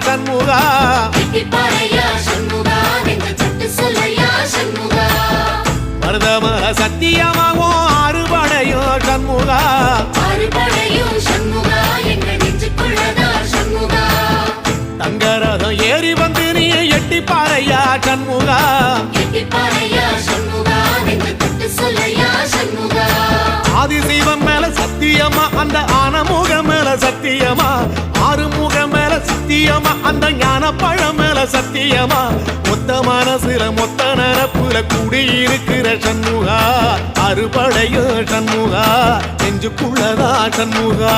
சண்முகா மருதமல சத்தியமாகும் அறுபடையும் சண்முகா தங்கரதம் ஏறி வந்து நீ எட்டி பாறையா சண்முகா ஆதிசைவம் மேல சத்தியமா அந்த ஆனமுகம் மேல சத்தியமா ஆறுமுகம் மேல சத்தியமா அந்த ஞான பழம் மேல சத்தியமா மொத்த மனசுல மொத்த நரப்புல கூடியிருக்கிற சண்முகா அறுபடையோ சண்முகா நெஞ்சுக்குள்ளதா சண்முகா